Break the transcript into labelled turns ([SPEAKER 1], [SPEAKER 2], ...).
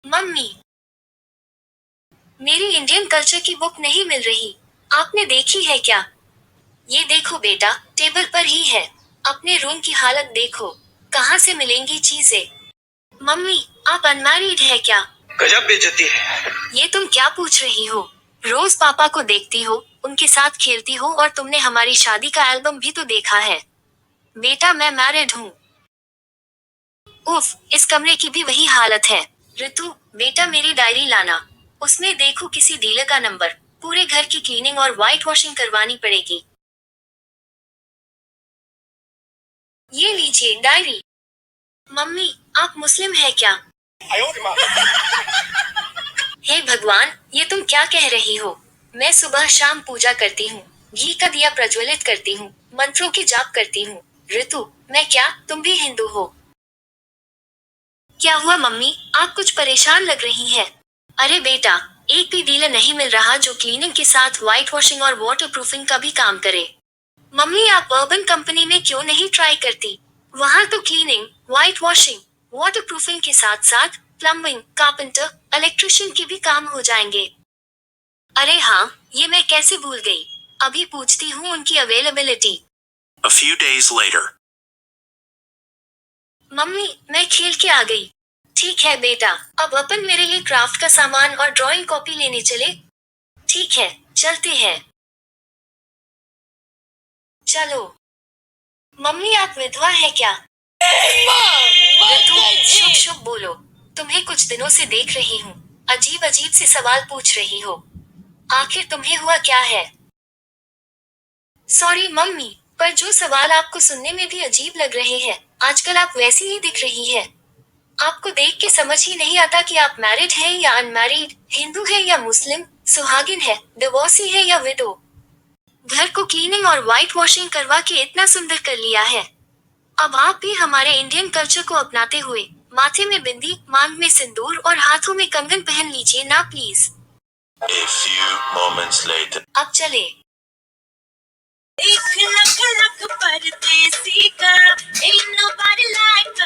[SPEAKER 1] Mummy, मेरी Indian culture की book नहीं मिल रही। आपने देखी है क्या? ये देखो बेटा, टेबल पर ही है। अपने रूम की हालत देखो। कहाँ से मिलेंगी चीजें? मम्मी, आप अनमैरिड है क्या?
[SPEAKER 2] गजब बेइज्जती है।
[SPEAKER 1] ये तुम क्या पूछ रही हो? रोज पापा को देखती हो, उनके साथ खेलती हो और तुमने हमारी शादी का एल्बम भी तो देखा है। बेटा मैं मैरिड हूँ। उफ, इस कमरे की भी वही हालत है। ऋतु, बेटा मेरी डायरी लाना। उसमें देखो किसी डीलर का नंबर। पूरे घर की क्लीनिंग और व्हाइट वॉशिंग करवानी पड़ेगी। ये लीजिए डायरी। मम्मी, आप मुस्लिम है क्या? हे भगवान, ये तुम क्या कह रही हो? मैं सुबह शाम पूजा करती हूँ, घी का दिया प्रज्वलित करती हूँ, मंत्रों की जाप करती हूँ। ऋतु, मैं क्या, तुम भी हिंदू हो? क्या हुआ मम्मी, आप कुछ परेशान लग रही हैं। अरे बेटा, एक भी डीलर नहीं मिल रहा जो क्लीनिंग के साथ व्हाइट वॉशिंग और वाटर प्रूफिंग का भी काम करे। मम्मी आप अर्बन कंपनी में क्यों नहीं ट्राई करती? वहाँ तो cleaning, white washing, water proofing के साथ साथ प्लम्बिंग, कारपेंटर, इलेक्ट्रिशियन के भी काम हो जाएंगे। अरे हाँ, ये मैं कैसे भूल गई। अभी पूछती हूँ उनकी availability.
[SPEAKER 2] A few days later.
[SPEAKER 1] Mummy, मैं खेल के आ गई। ठीक है बेटा, अब अपन मेरे लिए क्राफ्ट का सामान और ड्राइंग कॉपी लेने चले। ठीक है, चलते हैं। चलो। मम्मी आप विधवा है क्या? ऋतु, शुभ शुभ बोलो। तुम्हें कुछ दिनों से देख रही हूँ। अजीब अजीब से सवाल पूछ रही हो। आखिर तुम्हें हुआ क्या है? सॉरी मम्मी, पर जो सवाल आपको सुनने में भी अजीब लग रहे हैं, आजकल आप वैसी ही दिख रही है। आपको देख के समझ ही नहीं आता कि आप मैरिड हैं या अनमैरिड, हिंदू है या मुस्लिम, सुहागिन है, डिवोर्सी है या विडो। घर को क्लीनिंग और व्हाइट वॉशिंग करवा के इतना सुंदर कर लिया है। अब आप भी हमारे इंडियन कल्चर को अपनाते हुए माथे में बिंदी, मांग में सिंदूर और हाथों में कंगन पहन लीजिए ना please.
[SPEAKER 2] A few moments later.
[SPEAKER 1] अब चले।
[SPEAKER 3] एक लख लख परदेसी का, ain't nobody like